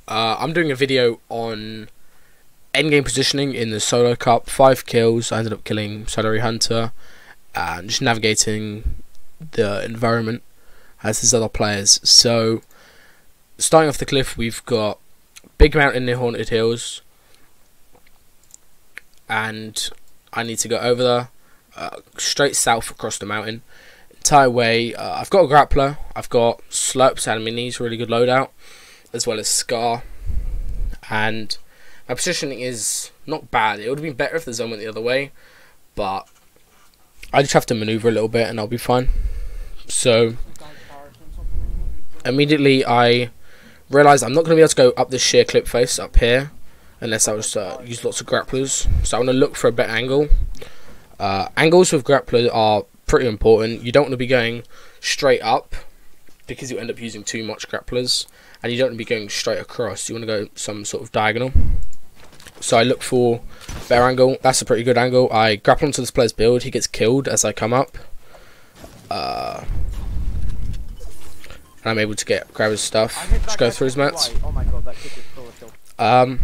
I'm doing a video on endgame positioning in the solo cup. 5 kills. I ended up killing Salary Hunter and just navigating the environment as there's other players. So, starting off the cliff, we've got big mountain near Haunted Hills, and I need to go over there, straight south across the mountain. Entire way, I've got a grappler, I've got slurps and minis, really good loadout, as well as Scar, and my positioning is not bad. It would have been better if the zone went the other way, but I just have to maneuver a little bit and I'll be fine. So immediately I realised I'm not going to be able to go up this sheer clip face up here unless I was use lots of grapplers. So I want to look for a better angle. Angles with grappler are pretty important. You don't want to be going straight up because you end up using too much grapplers, and you don't want to be going straight across. You want to go some sort of diagonal. So I look for a better angle. That's a pretty good angle. I grapple onto this player's build. He gets killed as I come up. And I'm able to grab his stuff. Just go through his mats. Oh my god, that kick was so kill.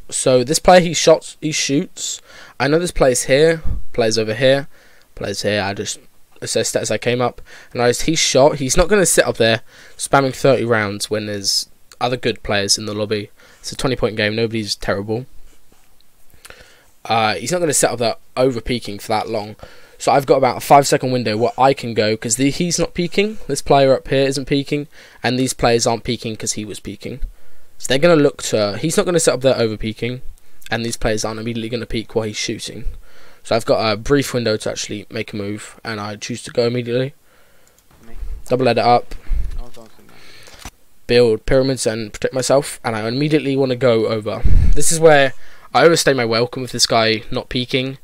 So this player, he shoots. I know this player's here, player's over here, player's here. I just assessed that as I came up, and I he's shot. He's not going to sit up there spamming 30 rounds when there's other good players in the lobby. It's a 20-point game. Nobody's terrible. He's not going to sit up there over peeking for that long. So I've got about a 5-second window where I can go because he's not peeking. This player up here isn't peeking, and these players aren't peeking because he was peeking. So they're going to look to... He's not going to sit up there over peeking, and these players aren't immediately going to peek while he's shooting. So I've got a brief window to actually make a move, and I choose to go immediately. Double edit up. Build pyramids and protect myself, and I immediately want to go over. This is where I overstay my welcome with this guy not peeking,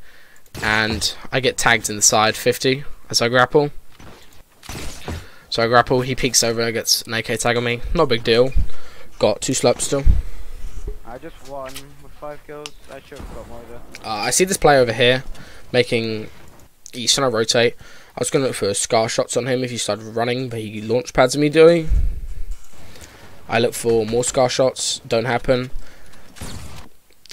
and I get tagged in the side 50 as I grapple. So I grapple, he peeks over and gets an AK tag on me. Not a big deal. Got 2 slurps still. I just won with 5 kills. I should have got more though. I see this player over here making... He's trying to rotate. I was going to look for Scar shots on him if he started running, but he launch pads immediately. I look for more Scar shots. Don't happen.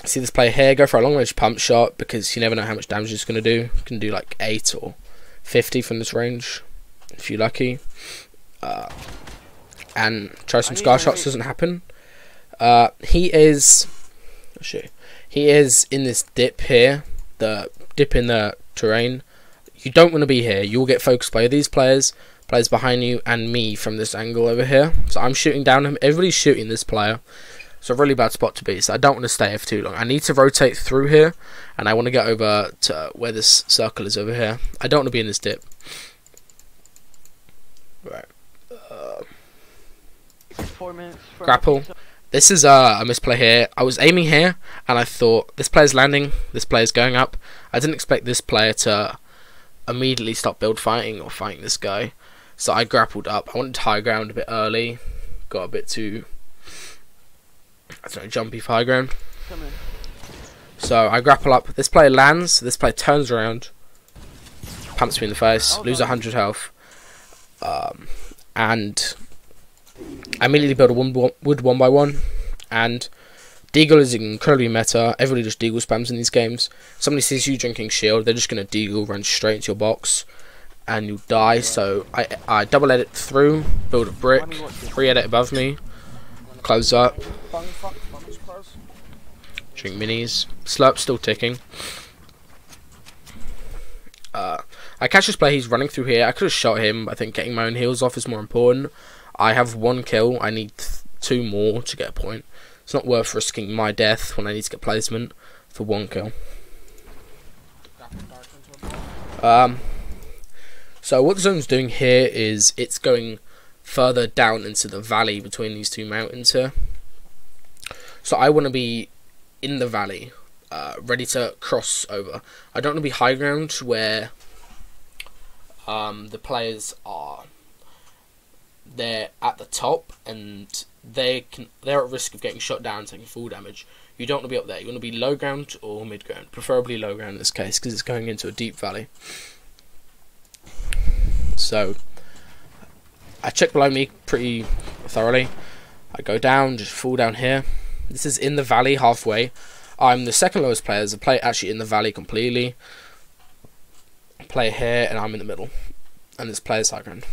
I see this player here. Go for a long range pump shot because you never know how much damage it's going to do. You can do like 8 or 50 from this range if you're lucky. And try some Scar shots. Doesn't happen. He is in this dip here. The dip in the terrain. You don't want to be here. You will get focused by these players behind you, and me from this angle over here. So I'm shooting down him. Everybody's shooting this player. It's a really bad spot to be. So I don't want to stay here for too long. I need to rotate through here, and I want to get over to where this circle is over here. I don't want to be in this dip. Right. 4 minutes. Grapple. This is a misplay here. I was aiming here, and I thought this player's landing. This player's going up. I didn't expect this player to immediately stop build fighting or fighting this guy. So I grappled up. I wanted high ground a bit early. Got a bit too, I don't know, jumpy for high ground. So I grapple up. This player lands. This player turns around, pumps me in the face, lose 100 health, and I immediately build a wood 1x1. And Deagle is incredibly meta. Everybody just Deagle spams in these games. Somebody sees you drinking shield, they're just going to Deagle, run straight into your box, and you'll die. So I double edit through, build a brick, re-edit above me, close up, drink minis, slurp still ticking. I catch this player, he's running through here. I could have shot him. I think getting my own heals off is more important. I have 1 kill, I need 2 more to get a point. It's not worth risking my death when I need to get placement for 1 kill. So what the zone's doing here is it's going further down into the valley between these 2 mountains here. So I want to be in the valley, ready to cross over. I don't want to be high ground where the players are... They're at the top and they're at risk of getting shot down and taking full damage. You don't want to be up there. You want to be low ground or mid ground, preferably low ground in this case because it's going into a deep valley. So I check below me pretty thoroughly. I go down, just fall down here. This is in the valley halfway. I'm the second lowest player. There's a player actually in the valley completely. Player here, and I'm in the middle. And this player's high ground.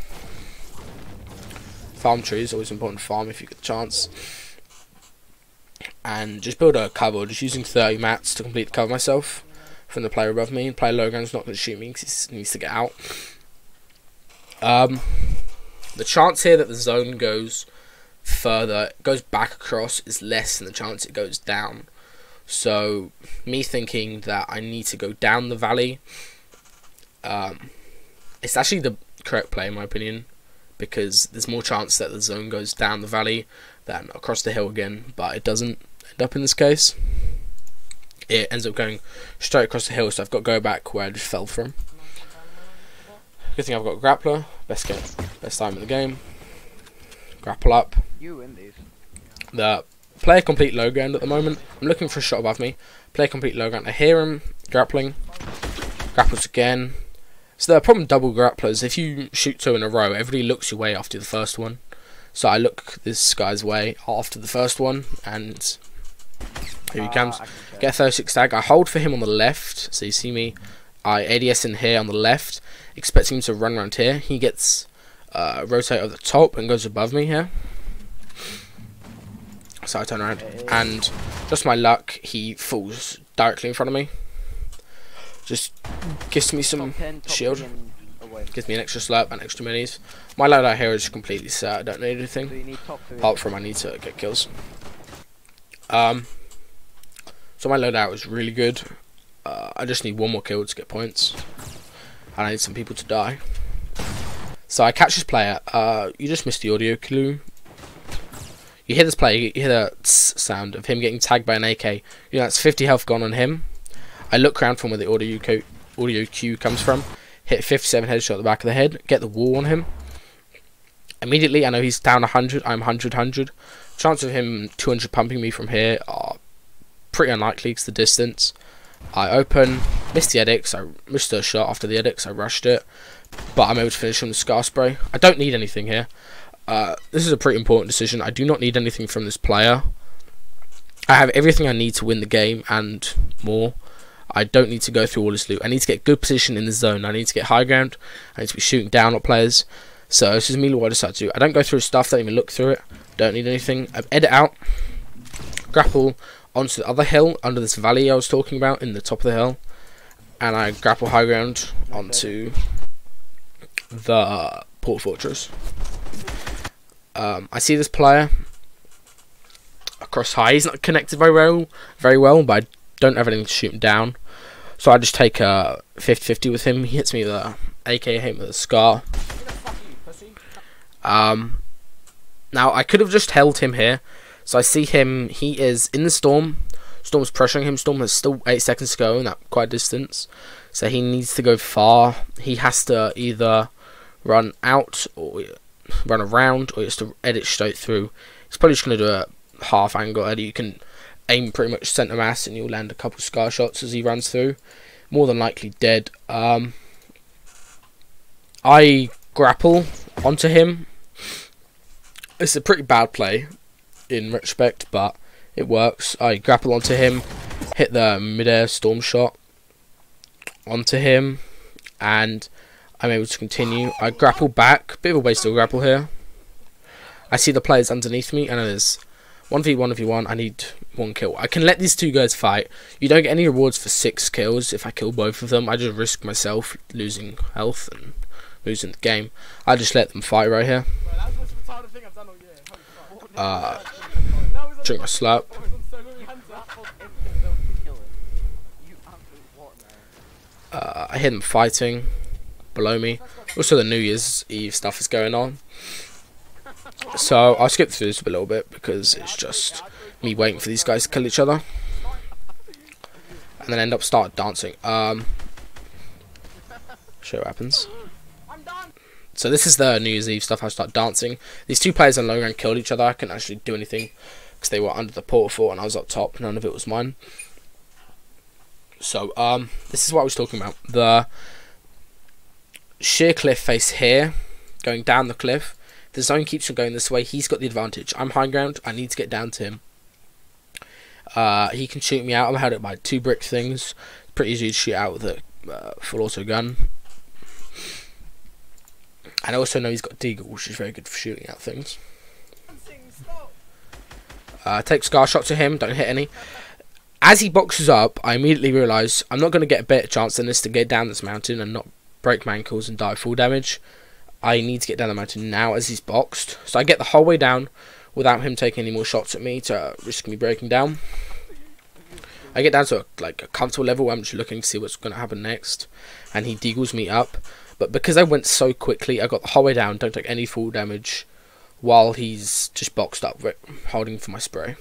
Farm trees, always important to farm if you get the chance. And just build a cover, just using 30 mats to complete the cover myself from the player above me. Player low ground's not going to shoot me because he needs to get out. The chance here that the zone goes further, goes back across, is less than the chance it goes down. So me thinking that I need to go down the valley, it's actually the correct play in my opinion, because there's more chance that the zone goes down the valley than across the hill again, but it doesn't end up in this case. It ends up going straight across the hill, so I've got to go back where I just fell from. Good thing I've got a grappler. Best time in the game. Grapple up. You win these. The player complete low ground at the moment. I'm looking for a shot above me. Player complete low ground. I hear him grappling. Grapples again. So the problem with double grapplers, if you shoot 2 in a row, everybody looks your way after the first one. So I look this guy's way after the first one, and here he comes. Get a 36 tag. I hold for him on the left, so you see me. I ADS in here on the left, expecting him to run around here. He gets rotate over the top and goes above me here. So I turn around, and just my luck, he falls directly in front of me. Just gives me some shield. Gives me an extra slurp and extra minis. My loadout here is completely set. I don't need anything. Apart from I need to get kills. So my loadout is really good. I just need one more kill to get points. And I need some people to die. So I catch this player. You just missed the audio clue. You hear this player, you hear the sound of him getting tagged by an AK. You know, that's 50 health gone on him. I look around from where the audio cue comes from. Hit 57 headshot at the back of the head. Get the wall on him. Immediately, I know he's down 100. I'm 100. Chance of him 200 pumping me from here are pretty unlikely because the distance. I open, missed the edix. I missed a shot after the edix. I rushed it, but I'm able to finish him with Scar Spray. I don't need anything here. This is a pretty important decision. I do not need anything from this player. I have everything I need to win the game and more. I don't need to go through all this loot. I need to get good position in the zone. I need to get high ground. I need to be shooting down at players. So this is me what I decide to do. I don't go through stuff, don't even look through it. Don't need anything. I edit out. Grapple onto the other hill under this valley I was talking about in the top of the hill. And I grapple high ground onto the port fortress. I see this player across high. He's not connected very well, but I don't have anything to shoot him down. So I just take a 50-50 with him. He hits me with a AK, hit him with a Scar. Now I could have just held him here. So I see him, he is in the storm. Storm's pressuring him. Storm has still 8 seconds to go in that quite distance. So he needs to go far. He has to either run out or run around, or he has to edit straight through. He's probably just going to do a half angle edit. You can aim pretty much center mass and you'll land a couple Scar shots as he runs through. More than likely dead. I grapple onto him. It's a pretty bad play in retrospect, but it works. I grapple onto him, hit the mid-air storm shot onto him, and I'm able to continue. I grapple back. Bit of a waste of grapple here. I see the players underneath me, and there's 1v1. I need 1 kill. I can let these 2 guys fight. You don't get any rewards for 6 kills if I kill both of them. I just risk myself losing health and losing the game. I just let them fight right here. Drink my slurp. I hear them fighting below me. Also, the New Year's Eve stuff is going on. So I'll skip through this a little bit because it's just me waiting for these guys to kill each other, and then start dancing. Show what happens. So this is the New Year's Eve stuff. I start dancing. These 2 players on low ground killed each other. I couldn't actually do anything because they were under the portal fort and I was up top. None of it was mine. So this is what I was talking about. The sheer cliff face here, going down the cliff. The zone keeps on going this way. He's got the advantage. I'm high ground. I need to get down to him. He can shoot me out. I'm held up by 2 brick things. Pretty easy to shoot out with a full auto gun. And I also know he's got Deagle, which is very good for shooting out things. Take Scar Shot to him. Don't hit any. As he boxes up, I immediately realise I'm not going to get a better chance than this to get down this mountain and not break my ankles and die full damage. I need to get down the mountain now as he's boxed. So I get the whole way down without him taking any more shots at me to risk me breaking down. I get down to a comfortable level where I'm just looking to see what's going to happen next. And he deagles me up. But because I went so quickly, I got the whole way down, don't take any full damage, while he's just boxed up, holding for my spray.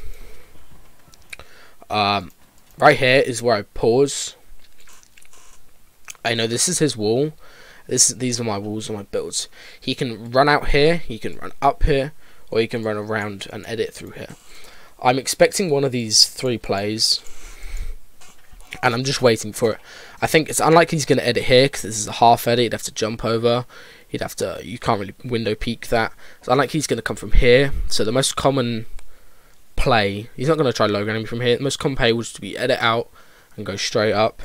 Right here is where I pause. I know this is his wall. These are my walls and my builds. He can run out here, he can run up here, or he can run around and edit through here. I'm expecting one of these 3 plays, and I'm just waiting for it. I think it's unlikely he's going to edit here, because this is a half edit. He'd have to jump over. You can't really window peek that. It's unlikely he's going to come from here. So the most common play, he's not going to try low grounding me from here. The most common play would just be edit out and go straight up.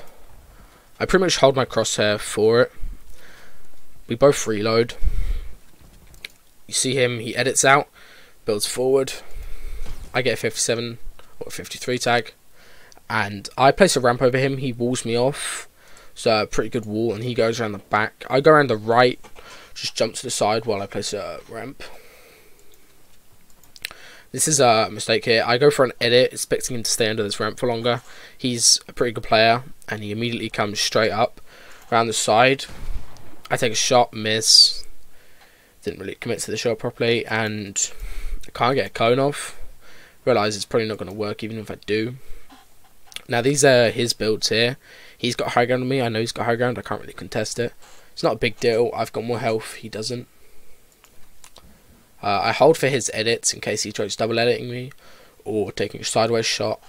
I pretty much hold my crosshair for it. We both reload. You see him, he edits out, builds forward. I get a 57 or a 53 tag. And I place a ramp over him, he walls me off. So a pretty good wall, and he goes around the back. I go around the right, just jump to the side while I place a ramp. This is a mistake here. I go for an edit, expecting him to stay under this ramp for longer. He's a pretty good player, and he immediately comes straight up around the side. I take a shot, miss. Didn't really commit to the shot properly, and I can't get a cone off. Realise it's probably not going to work even if I do. Now these are his builds here. He's got high ground on me. I know he's got high ground. I can't really contest it. It's not a big deal. I've got more health. He doesn't. I hold for his edits in case he tries double editing me or taking a sideways shot.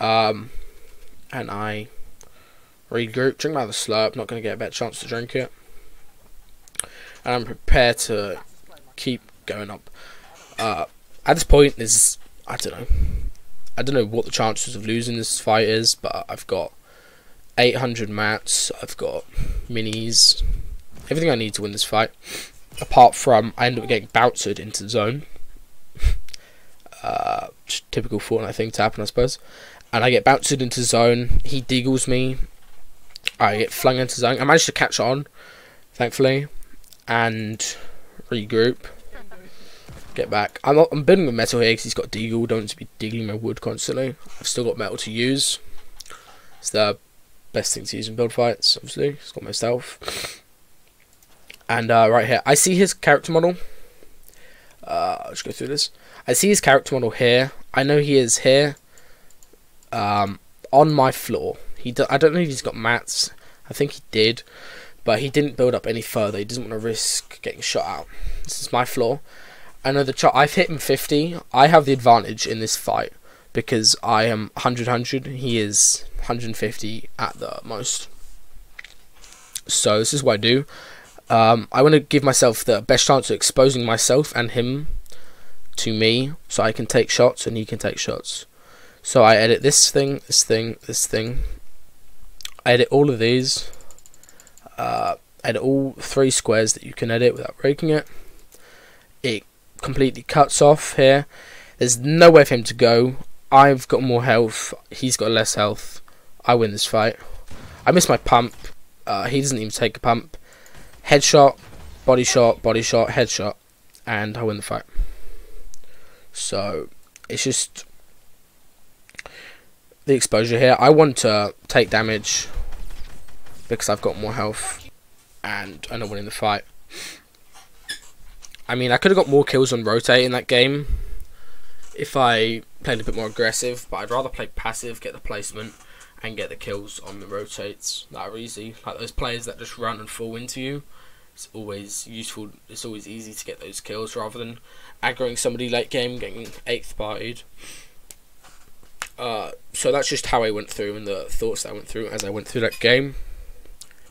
And I regroup, drink my other slurp. Not going to get a better chance to drink it. And I'm prepared to keep going up. At this point, I don't know what the chances of losing this fight is, but I've got 800 mats, I've got minis, everything I need to win this fight. Apart from, I end up getting bounced into the zone. Typical Fortnite thing to happen, I suppose. And I get bounced into the zone, he deagles me, I get flung into the zone. I managed to catch on, thankfully, and regroup. Get back. I'm building with metal here because he's got deagle. Don't want to be deagling my wood constantly. I've still got metal to use. It's the best thing to use in build fights, obviously. It's got most health. And right here, I see his character model. I'll just go through this. I see his character model here. I know he is here. On my floor. I don't know if he's got mats. I think he did. But he didn't build up any further. He doesn't want to risk getting shot out. This is my floor. I know I've hit him 50. I have the advantage in this fight because I am 100. He is 150 at the most. So this is what I do. I want to give myself the best chance of exposing myself and him to me, so I can take shots and he can take shots. So I edit this thing, this thing, this thing. I edit all of these. Edit all 3 squares that you can edit without breaking it. It completely cuts off here. There's nowhere for him to go. I've got more health. He's got less health. I win this fight. I miss my pump. He doesn't even take a pump. Headshot, body shot, headshot, and I win the fight. So it's just the exposure here. I want to take damage because I've got more health and I'm not winning the fight. I mean, I could have got more kills on rotate in that game if I played a bit more aggressive, but I'd rather play passive, get the placement, and get the kills on the rotates that are easy. Like those players that just run and fall into you. It's always useful, it's always easy to get those kills rather than aggroing somebody late game, getting 8th partied. So that's just how I went through and the thoughts that I went through as I went through that game.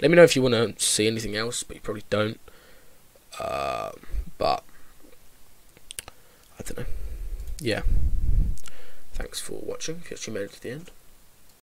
Let me know if you want to see anything else, but you probably don't. But I don't know. Yeah. Thanks for watching. If you actually made it to the end.